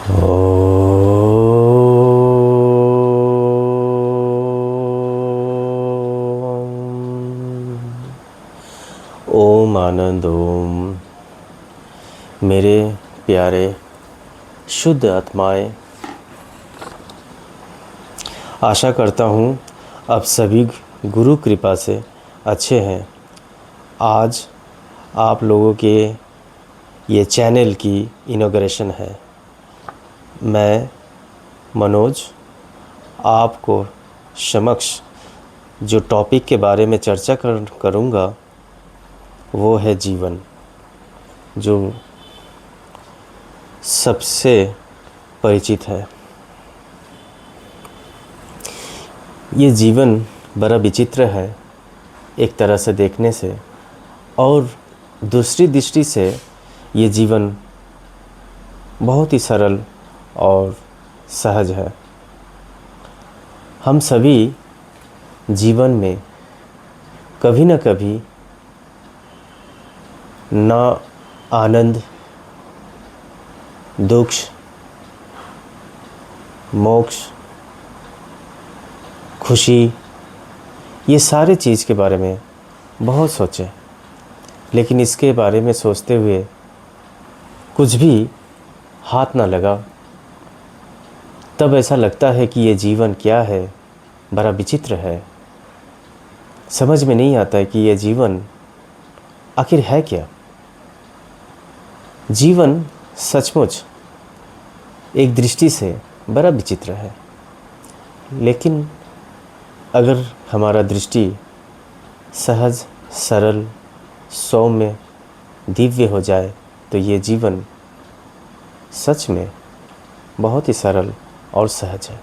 ओम आनंद ओम। मेरे प्यारे शुद्ध आत्माएं, आशा करता हूँ आप सभी गुरु कृपा से अच्छे हैं। आज आप लोगों के ये चैनल की इनॉग्रेशन है। मैं मनोज आपको समक्ष जो टॉपिक के बारे में चर्चा करूँगा वो है जीवन, जो सबसे परिचित है। ये जीवन बड़ा विचित्र है एक तरह से देखने से, और दूसरी दृष्टि से ये जीवन बहुत ही सरल और सहज है। हम सभी जीवन में कभी न कभी ना आनंद, दुख, मोक्ष, खुशी, ये सारे चीज़ के बारे में बहुत सोचे, लेकिन इसके बारे में सोचते हुए कुछ भी हाथ ना लगा। तब ऐसा लगता है कि ये जीवन क्या है, बड़ा विचित्र है। समझ में नहीं आता है कि ये जीवन आखिर है क्या। जीवन सचमुच एक दृष्टि से बड़ा विचित्र है, लेकिन अगर हमारा दृष्टि सहज, सरल, सौम्य, दिव्य हो जाए तो ये जीवन सच में बहुत ही सरल और सहज है।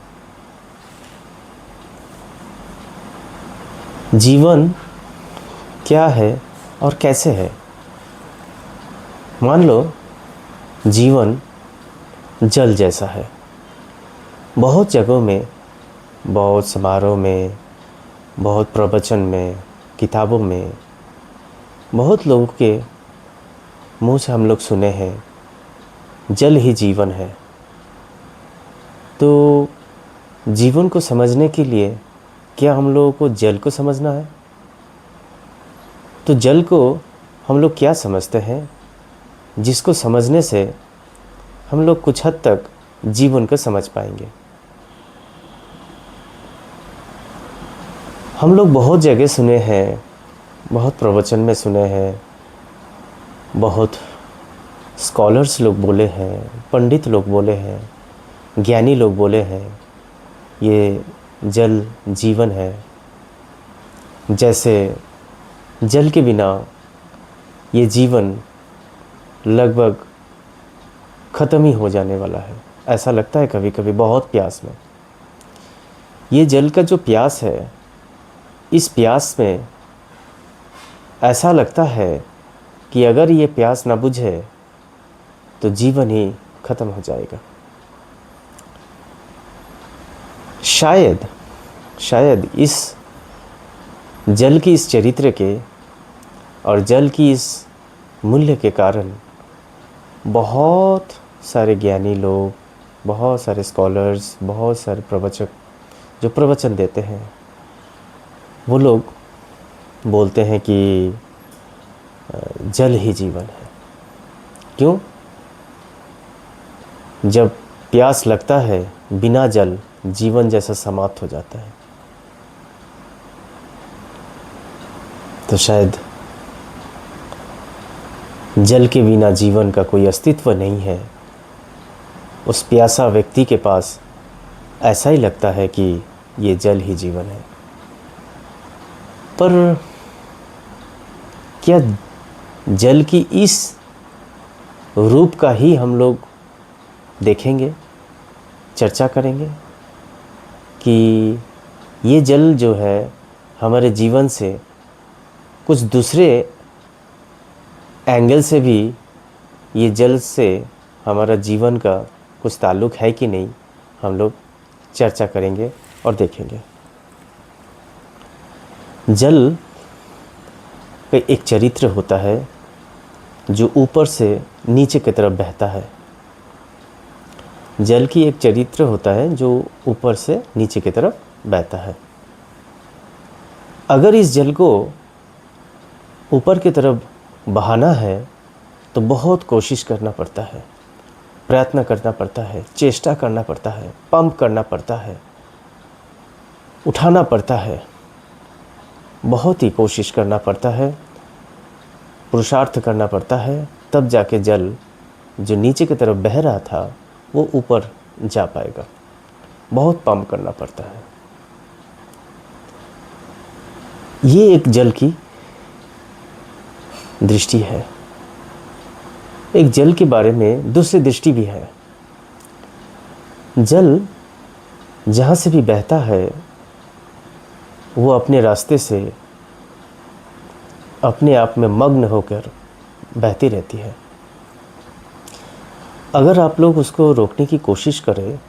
जीवन क्या है और कैसे है? मान लो जीवन जल जैसा है। बहुत जगहों में, बहुत समारोह में, बहुत प्रवचन में, किताबों में, बहुत लोगों के मुंह से हम लोग सुने हैं जल ही जीवन है। तो जीवन को समझने के लिए क्या हम लोगों को जल को समझना है? तो जल को हम लोग क्या समझते हैं जिसको समझने से हम लोग कुछ हद तक जीवन को समझ पाएंगे? हम लोग बहुत जगह सुने हैं, बहुत प्रवचन में सुने हैं, बहुत स्कॉलर्स लोग बोले हैं, पंडित लोग बोले हैं, ज्ञानी लोग बोले हैं, ये जल जीवन है। जैसे जल के बिना ये जीवन लगभग ख़त्म ही हो जाने वाला है। ऐसा लगता है कभी कभी बहुत प्यास में। ये जल का जो प्यास है, इस प्यास में ऐसा लगता है कि अगर ये प्यास ना बुझे तो जीवन ही ख़त्म हो जाएगा। शायद इस जल की इस चरित्र के और जल की इस मूल्य के कारण बहुत सारे ज्ञानी लोग, बहुत सारे स्कॉलर्स, बहुत सारे प्रवचक जो प्रवचन देते हैं, वो लोग बोलते हैं कि जल ही जीवन है। क्यों? जब प्यास लगता है, बिना जल जीवन जैसा समाप्त हो जाता है। तो शायद जल के बिना जीवन का कोई अस्तित्व नहीं है। उस प्यासा व्यक्ति के पास ऐसा ही लगता है कि ये जल ही जीवन है। पर क्या जल की इस रूप का ही हम लोग देखेंगे, चर्चा करेंगे कि ये जल जो है हमारे जीवन से कुछ दूसरे एंगल से भी ये जल से हमारा जीवन का कुछ ताल्लुक़ है कि नहीं, हम लोग चर्चा करेंगे और देखेंगे। जल का एक चरित्र होता है जो ऊपर से नीचे की तरफ बहता है। जल की एक चरित्र होता है जो ऊपर से नीचे की तरफ बहता है। अगर इस जल को ऊपर की तरफ बहाना है तो बहुत कोशिश करना पड़ता है, प्रयत्न करना पड़ता है, चेष्टा करना पड़ता है, पंप करना पड़ता है, उठाना पड़ता है, बहुत ही कोशिश करना पड़ता है, पुरुषार्थ करना पड़ता है, तब जाके जल जो नीचे की तरफ बह रहा था वो ऊपर जा पाएगा। बहुत पंप करना पड़ता है। ये एक जल की दृष्टि है। एक जल के बारे में दूसरी दृष्टि भी है। जल जहाँ से भी बहता है वो अपने रास्ते से अपने आप में मग्न होकर बहती रहती है। अगर आप लोग उसको रोकने की कोशिश करें,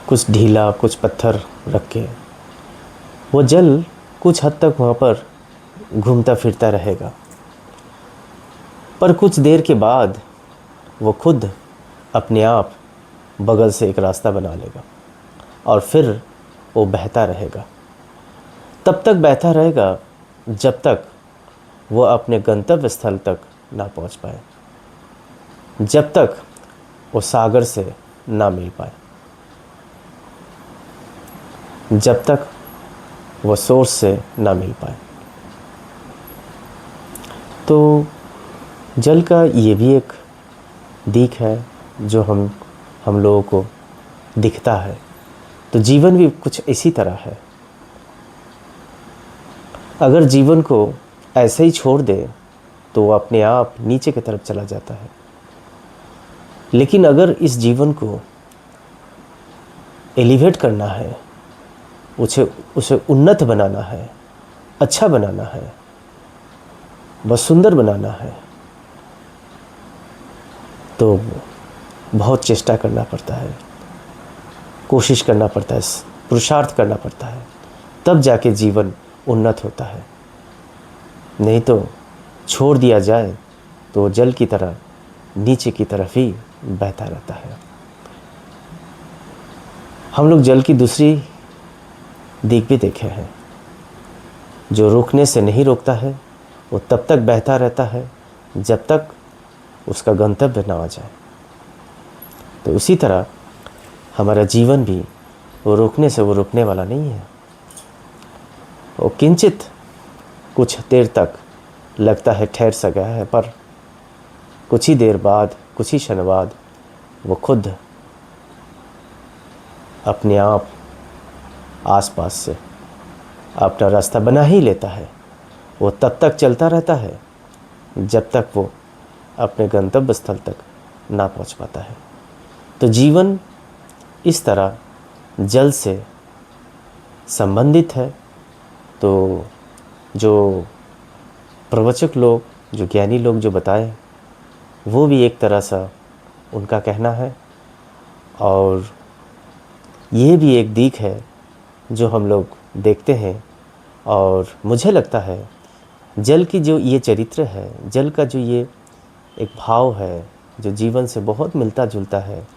कुछ ढीला, कुछ पत्थर रख के, वो जल कुछ हद तक वहाँ पर घूमता फिरता रहेगा, पर कुछ देर के बाद वो खुद अपने आप बगल से एक रास्ता बना लेगा और फिर वो बहता रहेगा। तब तक बहता रहेगा जब तक वो अपने गंतव्य स्थल तक ना पहुंच पाए, जब तक वो सागर से ना मिल पाए, जब तक वो सोर्स से ना मिल पाए। तो जल का ये भी एक दिख है जो हम लोगों को दिखता है। तो जीवन भी कुछ इसी तरह है। अगर जीवन को ऐसे ही छोड़ दे तो वो अपने आप नीचे की तरफ चला जाता है। लेकिन अगर इस जीवन को एलिवेट करना है, उसे उन्नत बनाना है, अच्छा बनाना है, बहुत सुंदर बनाना है, तो बहुत चेष्टा करना पड़ता है, कोशिश करना पड़ता है, पुरुषार्थ करना पड़ता है, तब जाके जीवन उन्नत होता है। नहीं तो छोड़ दिया जाए तो जल की तरह नीचे की तरफ ही बहता रहता है। हम लोग जल की दूसरी दिख भी देखे हैं। जो रोकने से नहीं रोकता है वो तब तक बहता रहता है जब तक उसका गंतव्य ना आ जाए। तो उसी तरह हमारा जीवन भी वो रोकने से वो रुकने वाला नहीं है। वो किंचित कुछ देर तक लगता है ठहर सा गया है, पर कुछ ही देर बाद, कुछ ही क्षण बाद वो खुद अपने आप आसपास से अपना रास्ता बना ही लेता है। वो तब तक चलता रहता है जब तक वो अपने गंतव्य स्थल तक ना पहुंच पाता है। तो जीवन इस तरह जल से संबंधित है। तो जो प्रवचक लोग, जो ज्ञानी लोग जो बताए, वो भी एक तरह सा उनका कहना है। और ये भी एक दिख है जो हम लोग देखते हैं। और मुझे लगता है जल की जो ये चरित्र है, जल का जो ये एक भाव है जो जीवन से बहुत मिलता जुलता है,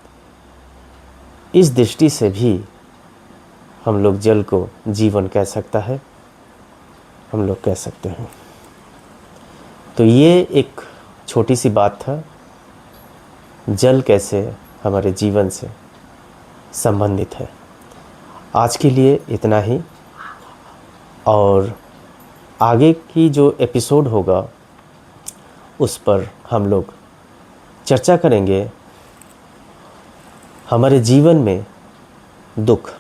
इस दृष्टि से भी हम लोग जल को जीवन कह सकता है, हम लोग कह सकते हैं। तो ये एक छोटी सी बात था, जल कैसे हमारे जीवन से संबंधित है। आज के लिए इतना ही। और आगे की जो एपिसोड होगा उस पर हम लोग चर्चा करेंगे हमारे जीवन में दुख,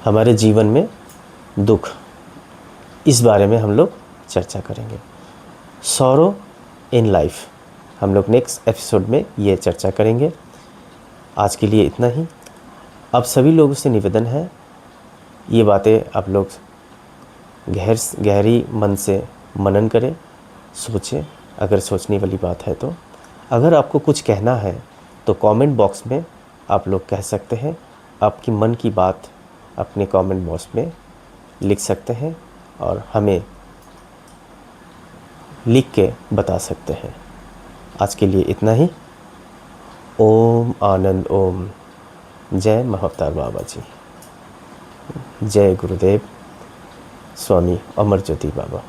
हमारे जीवन में दुख, इस बारे में हम लोग चर्चा करेंगे। सॉरो इन लाइफ हम लोग नेक्स्ट एपिसोड में ये चर्चा करेंगे। आज के लिए इतना ही। अब सभी लोगों से निवेदन है, ये बातें आप लोग गहरी मन से मनन करें, सोचें अगर सोचने वाली बात है तो। अगर आपको कुछ कहना है तो कमेंट बॉक्स में आप लोग कह सकते हैं। आपकी मन की बात अपने कमेंट बॉक्स में लिख सकते हैं और हमें लिख के बता सकते हैं। आज के लिए इतना ही। ओम आनंद ओम। जय महाअवतार बाबा जी। जय गुरुदेव स्वामी अमर ज्योति बाबा।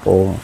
ओम।